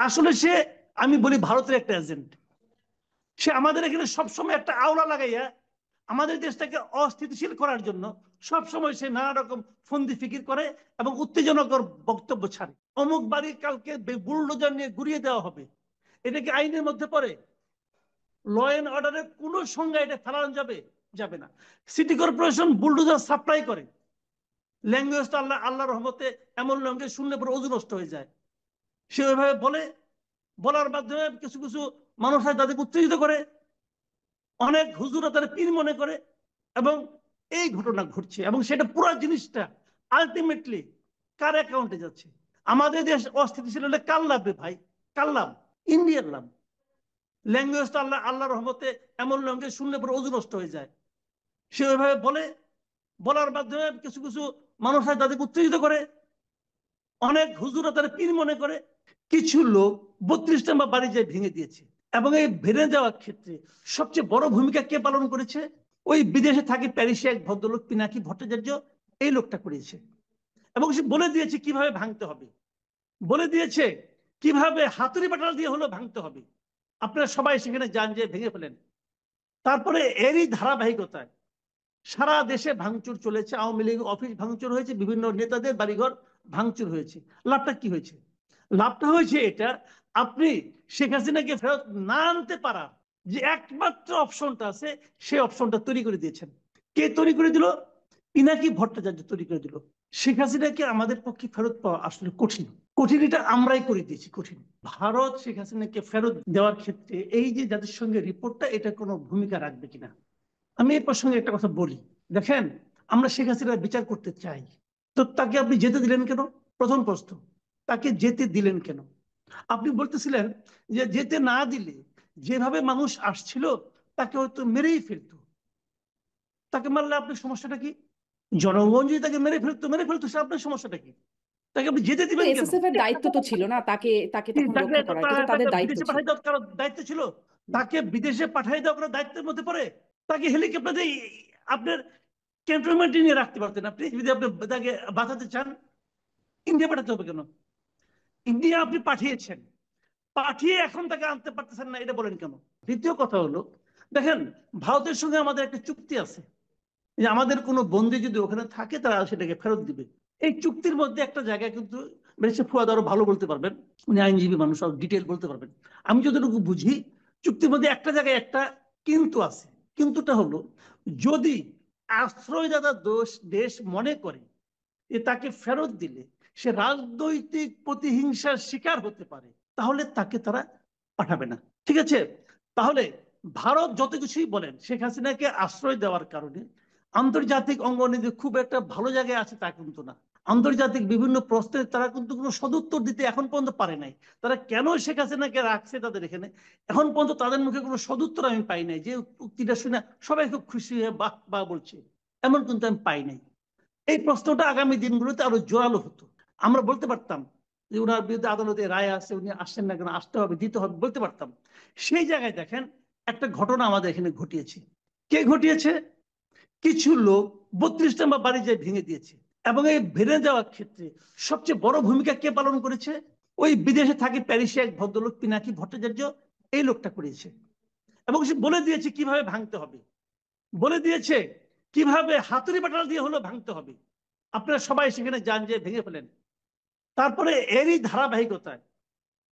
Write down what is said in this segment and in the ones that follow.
আসলে সে, আমি বলি, ভারতের একটা এজেন্ট। সে আমাদের এখানে সবসময় একটা আওলা লাগাইয়া আমাদের দেশটাকে অস্থিতিশীল করার জন্য সবসময় সে নানা রকম ফন্দি ফিকির করে এবং উত্তেজনকর বক্তব্য ছাড়ে। অমুক বাড়ি কালকে বুলডোজার নিয়ে ঘুরিয়ে দেওয়া হবে, এটা কি আইনের মধ্যে পড়ে? ল এন্ড অর্ডারের কোন সংজ্ঞা এটা ফেলানো যাবে? যাবে না। সিটি কর্পোরেশন বুলডোজার সাপ্লাই করে, ল্যাঙ্গুয়েজটা আল্লাহর রহমতে এমন ল্যাঙ্গুয়েজ শুনলে পরে ওযু নষ্ট হয়ে যায়। সে ওইভাবে বলে, বলার মাধ্যমে কিছু কিছু মানুষ তাদেরকে উত্তেজিত করে, অনেক হুজুরা তারা পীর মনে করে, এবং এই ঘটনা ঘটছে। এবং সেটা পুরো জিনিসটা আলটিমেটলি কার অ্যাকাউন্টে যাচ্ছে? আমাদের দেশ অস্থিতিশীল হলে কার লাভ রে ভাই? কার লাভ? ইন্ডিয়ার লাভ। ল্যাঙ্গুয়েজটা আল্লাহর রহমতে এমন ল্যাঙ্গুয়েজ শুনলে পরে ওযু নষ্ট হয়ে যায়। সে ওইভাবে বলে, বলার মাধ্যমে কিছু কিছু মানুষ তাদেরকে উত্তেজিত করে, অনেক হুজুরা তারা পীর মনে করে। কিছু লোক 32 নম্বর বাড়ি যায় ভেঙে দিয়েছে, এবং এই ভেঙে দেওয়ার ক্ষেত্রে সবচেয়ে বড় ভূমিকা কে পালন করেছে? ওই বিদেশে থাকে প্যারিসে এক ভদ্রলোক পিনাকি ভট্টাচার্য, এই লোকটা করেছে। এবং সে বলে দিয়েছে কিভাবে ভাঙতে হবে, বলে দিয়েছে কিভাবে হাতুড়ি বাটাল দিয়ে হলো ভাঙতে হবে। আপনারা সবাই সেখানে যান, যে ভেঙে ফেলেন। তারপরে এরই ধারাবাহিকতায় সারা দেশে ভাঙচুর চলেছে। আওয়ামী লীগ অফিস ভাঙচুর হয়েছে, বিভিন্ন নেতাদের বাড়িঘর ভাঙচুর হয়েছে। লাভটা কি হয়েছে? লাভটা হয়েছে এটা, আপনি শেখ হাসিনাকে ফেরত না আনতে পারা যে একমাত্র অপশনটা আছে, সেই অপশনটা তৈরি করে দিয়েছেন। কে তৈরি করে দিল? পিনাকি ভট্টাচার্য তৈরি করে দিল। শেখ হাসিনাকে আমাদের পক্ষে ফেরত পাওয়া আসলে কঠিন। কঠিন এটা আমরাই করে দিয়েছি কঠিন। ভারত শেখ হাসিনাকে ফেরত দেওয়ার ক্ষেত্রে এই যে জাতিসংঘের রিপোর্টটা, এটা কোনো ভূমিকা রাখবে কিনা? আমি এই প্রসঙ্গে একটা কথা বলি। দেখেন, আমরা শেখ হাসিনার বিচার করতে চাই, তো তাকে আপনি যেতে দিলেন কেন? প্রথম প্রশ্ন, তাকে যেতে দিলেন কেন? আপনি বলতেছিলেন যে যেতে না দিলে যেভাবে মানুষ আসছিল তাকে হয়তো মেরেই ফেলতো। তাকে মারলে আপনার সমস্যাটা কি? জনগণ যদি তাকে মেরে ফেলতো সে আপনার সমস্যাটা কি? তাকে আপনি যেতে তো দিবেন কেন? এসএসএফ এর দায়িত্ব তো ছিল না তাকে তাকে তখন তাকে রক্ষা করা, এটা তো তাদের তাকে দায়িত্ব বিদেশে ছিল। পাঠিয়ে দেওয়ার কারো দায়িত্ব ছিল? তাকে বিদেশে পাঠিয়ে দেওয়া কোনো দায়িত্বের মধ্যে পড়ে? তাকে হেলিকপ্টার দিয়ে আপনার ক্যান্টনমেন্টে নিয়ে রাখতে পারতেন। আপনি যদি আপনি তাকে বাঁচাতে চান, ইন্ডিয়া পাঠাতে হবে কেন? ইন্ডিয়া আপনি পাঠিয়েছেন, পাঠিয়ে এখন তাকে আনতে পারতেছেন না, এটা বলেন কেন? দ্বিতীয় কথা হলো, দেখেন, ভারতের সঙ্গে আমাদের একটা চুক্তি আছে যে আমাদের কোনো বন্দী যদি ওখানে থাকে তারা সেটাকে ফেরত দিবে। এই চুক্তির মধ্যে একটা জায়গায় কিন্তু বেশি ফুয়াদ আরো ভালো বলতে পারবেন, উনি আইনজীবী মানুষ, আরো ডিটেল বলতে পারবেন। আমি যতটুকু বুঝি, চুক্তির মধ্যে একটা জায়গায় একটা কিন্তু আছে। কিন্তুটা হলো, যদি আশ্রয়দাতা দেশ মনে করে যে তাকে ফেরত দিলে সে রাজনৈতিক প্রতিহিংসার শিকার হতে পারে, তাহলে তাকে তারা পাঠাবে না। ঠিক আছে? তাহলে ভারত যত কিছুই বলেন, শেখ হাসিনাকে আশ্রয় দেওয়ার কারণে আন্তর্জাতিক অঙ্গনে খুব একটা ভালো জায়গায় আছে তা কিন্তু না। আন্তর্জাতিক বিভিন্ন প্রশ্নের তারা কিন্তু কোনো সদুত্তর দিতে এখন পর্যন্ত পারে নাই। তারা কেন শেখ হাসিনাকে রাখছে তাদের এখানে, এখন পর্যন্ত তাদের মুখে কোনো সদুত্তর আমি পাই নাই। যে উক্তিটা শুনে সবাই খুব খুশি হয়ে বাহ বাহ বলছে, এমন কিন্তু আমি পাই নাই। এই প্রশ্নটা আগামী দিনগুলোতে আরো জোরালো হতো। আমরা বলতে পারতাম যে ওনার বিরুদ্ধে আদালতে রায় আছে, উনি আসছেন না কেন, আসতে হবে, দিতে হবে, বলতে পারতাম। সেই জায়গায় দেখেন, একটা ঘটনা আমাদের এখানে ঘটিয়েছে। কে ঘটিয়েছে? কিছু লোক 32 নম্বর বাড়ি যায় ভেঙে দিয়েছে, এবং এই ভেঙে দেওয়ার ক্ষেত্রে সবচেয়ে বড় ভূমিকা কে পালন করেছে? ওই বিদেশে থাকে প্যারিসে এক ভদ্রলোক পিনাকি ভট্টাচার্য, এই লোকটা করেছে। এবং সে বলে দিয়েছে কিভাবে ভাঙতে হবে, বলে দিয়েছে কিভাবে হাতুড়ি বাটাল দিয়ে হলো ভাঙতে হবে। আপনারা সবাই সেখানে যান, যে ভেঙে ফেলেন। তারপরে এরই ধারাবাহিকতায়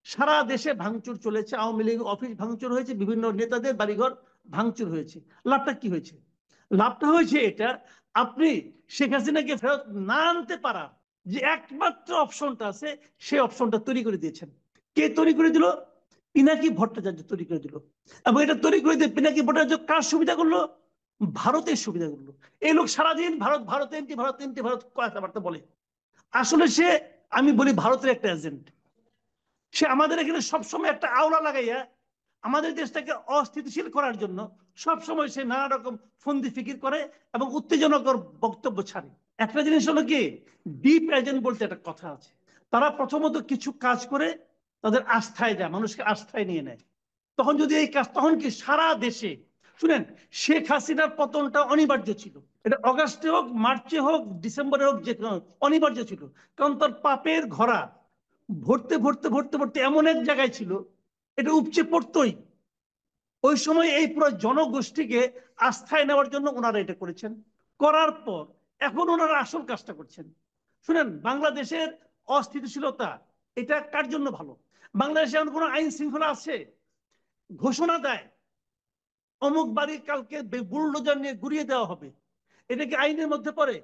সারা দেশে ভাঙচুর চলেছে। আওয়ামী লীগ অফিস ভাঙচুর হয়েছে, বিভিন্ন নেতাদের বাড়িঘর ভাঙচুর হয়েছে। লাভটা কি হয়েছে? লাভটা হয়েছে এটা, আপনি শেখ হাসিনাকে ফেরত না আনতে পারা যে একমাত্র অপশনটা আছে, সেই অপশনটা তৈরি করে দিয়েছেন। কে তৈরি করে দিল? পিনাকি ভট্টাচার্য তৈরি করে দিল। এবং এটা তৈরি করে দিয়ে পিনাকি ভট্টাচার্য কার সুবিধা করলো? ভারতের সুবিধা করলো। এই লোক সারাদিন ভারত ভারত এনটি ভারত এনটি ভারত কথাবার্তা বলে। আসলে সে, আমি বলি, ভারতের একটা এজেন্ট। সে আমাদের এখানে সবসময় একটা আওলা লাগাইয়া আমাদের দেশটাকে অস্থিতিশীল করার জন্য সবসময় সে নানা রকম ফন্দি ফিকির করে এবং উত্তেজনকর বক্তব্য ছাড়ে। একটা জিনিস হলো কি, ডিপ এজেন্ট বলতে একটা কথা আছে। তারা প্রথমত কিছু কাজ করে তাদের আস্থায় যায়, মানুষকে আস্থায় নিয়ে নেয়। তখন যদি এই কাজ, তখন কি সারা দেশে, শুনেন, শেখ হাসিনার পতনটা অনিবার্য ছিল। এটা অগাস্টে হোক, মার্চে হোক, ডিসেম্বরে হোক, যে কোনো অনিবার্য ছিল। কারণ তার পাপের ঘোড়া ভরতে ভরতে ভরতে ভরতে এমন এক জায়গায় ছিল এটা উপচে পড়তই। ওই সময় এই পুরো জনগোষ্ঠীকে আস্থায় নেওয়ার জন্য ওনারা এটা করেছেন। করার পর এখন ওনারা আসল কাজটা করছেন। শুনেন, বাংলাদেশের অস্থিতিশীলতা এটা কার জন্য ভালো? বাংলাদেশে এমন কোনো আইন শৃঙ্খলা আছে? ঘোষণা দেয় অমুক বাড়ি কালকে বুলডোজার নিয়ে গুড়িয়ে দেওয়া হবে, এটা কি আইনের মধ্যে পড়ে?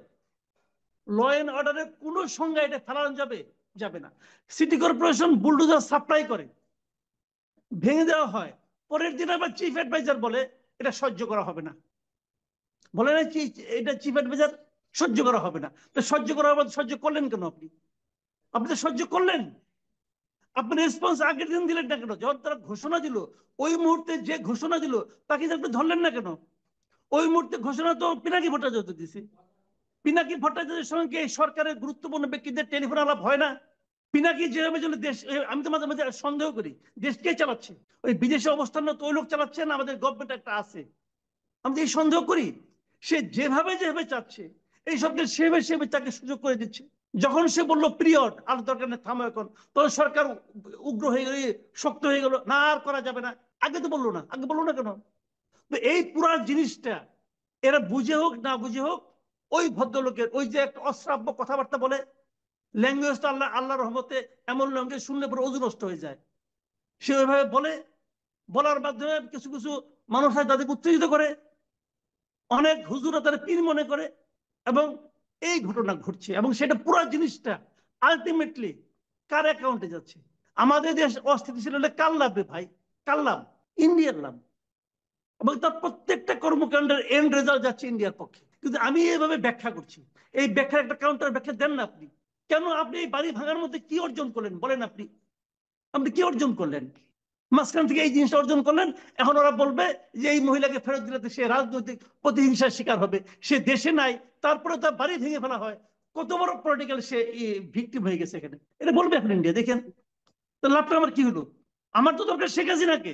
ল এন্ড অর্ডারের কোন সংজ্ঞা এটা ফেলানো যাবে? যাবে না। সিটি কর্পোরেশন বুলডোজার সাপ্লাই করে, ভেঙে দেওয়া হয়, পরের দিন আবার চিফ অ্যাডভাইজার বলে এটা সহ্য করা হবে না। বলে না এটা চিফ অ্যাডভাইজার সহ্য করা হবে না। তো সহ্য করা হবে, সহ্য করলেন কেন আপনি? আপনি তো সহ্য করলেন, আপনি রেসপন্স আগের দিন দিলেন না কেন? যখন তারা ঘোষণা দিল, ওই মুহূর্তে যে ঘোষণা দিল তাকে আপনি ধরলেন না কেন? ওই মুহূর্তে ঘোষণা তো পিনাকি ভট্টাচার্য দিছে। পিনাকি ভট্টাচার্যের সঙ্গে এই সরকারের গুরুত্বপূর্ণ ব্যক্তিদের টেলিফোন আলাপ হয় না? পিনাকি যেভাবে চলে দেশ, আমি তো মাঝে মাঝে সন্দেহ করি দেশ কে চালাচ্ছে। ওই বিদেশে অবস্থান তো ওই লোক চালাচ্ছে না, আমাদের গভর্নমেন্ট একটা আছে। আমি এই সন্দেহ করি সে যেভাবে যেভাবে চাচ্ছে এই সবকে সেভাবে সেভাবে তাকে সুযোগ করে দিচ্ছে। যখন সে বললো পিরিয়ড আর দরকার নেই, থামো এখন, তখন সরকার উগ্র হয়ে গেল, শক্ত হয়ে গেল, না আর করা যাবে না। আগে তো বললো না, আগে বললো না কেন? তো এই পুরা জিনিসটা এরা বুঝে হোক না বুঝে হোক, ওই ভদ্রলোকের ওই যে একটা অশ্রাব্য কথাবার্তা বলে, ল্যাঙ্গুয়েজটা আল্লাহ রহমতে এমন ল্যাঙ্গুয়েজ শুনলে পরে অজু নষ্ট হয়ে যায়। সে ওইভাবে বলে, বলার মাধ্যমে কিছু কিছু মানুষ তাদেরকে উত্তেজিত করে, অনেক হুজুরা তারা পীর মনে করে, এবং এই ঘটনা ঘটছে। এবং সেটা পুরো জিনিসটা আলটিমেটলি কার অ্যাকাউন্টে যাচ্ছে? আমাদের দেশ অস্থিতিশীল হলে কার লাভ রে ভাই? কার লাভ? ইন্ডিয়ার লাভ। এবং তার প্রত্যেকটা কর্মকাণ্ডের এন্ড রেজাল্ট যাচ্ছে ইন্ডিয়ার পক্ষে। কিন্তু আমি এইভাবে ব্যাখ্যা করছি, এই ব্যাখ্যার একটা কাউন্টার ব্যাখ্যা দেন না আপনি। কেন আপনি এই বাড়ি ভাঙার মধ্যে কি অর্জন করলেন বলেন? আপনি আপনি কি অর্জন করলেন? মাঝখান থেকে এই জিনিসটা অর্জন করলেন, এখন ওরা বলবে যে এই মহিলাকে ফেরত দিলে সে রাজনৈতিক প্রতিহিংসার শিকার হবে, সে দেশে নাই, তারপরে তার বাড়ি ভেঙে ফেলা হয়, কত বড় পলিটিক্যাল সে ভিকটিম হয়ে গেছে এখানে, এটা বলবে এখন ইন্ডিয়া। দেখেন তো লাভটা আমার কি হলো? আমার তো দরকার শেখ হাসিনাকে।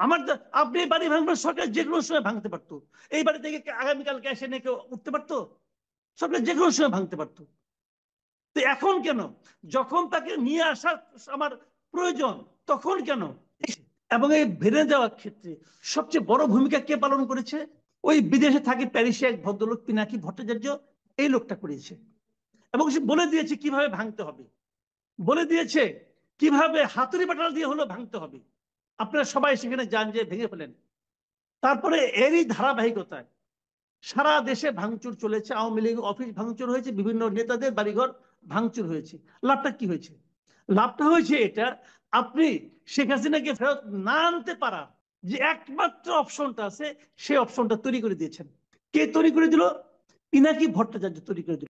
আমার আপনি বাড়ি ভাঙবেন, সরকার যে কোনো সময় ভাঙতে পারতো। এই বাড়ি থেকে আগামীকালকে এসে নিয়ে কেউ উঠতে পারতো? সরকার যে কোনো সময় ভাঙতে পারতো। তো এখন কেন, যখন তাকে নিয়ে আসার আমার প্রয়োজন তখন কেন? এবং এই ভেঙে দেওয়ার ক্ষেত্রে সবচেয়ে বড় ভূমিকা কে পালন করেছে? ওই বিদেশে থাকে প্যারিসে এক ভদ্রলোক পিনাকি ভট্টাচার্য, এই লোকটা করেছে। এবং সে বলে দিয়েছে কিভাবে ভাঙতে হবে, বলে দিয়েছে কিভাবে হাতুড়ি বাটাল দিয়ে হলো ভাঙতে হবে। আপনারা সবাই সেখানে যান, যে ভেঙে ফেলেন। তারপরে এরই ধারাবাহিকতায় সারা দেশে ভাঙচুর চলেছে, আওয়ামী লীগ অফিস ভাঙচুর হয়েছে, বিভিন্ন নেতাদের বাড়িঘর ভাঙচুর হয়েছে। লাভটা কি হয়েছে? লাভটা হয়েছে এটা, আপনি শেখ হাসিনাকে ফেরত না আনতে পারার যে একমাত্র অপশনটা আছে, সেই অপশনটা তৈরি করে দিয়েছেন। কে তৈরি করে দিল? পিনাকি ভট্টাচার্য তৈরি করে দিল।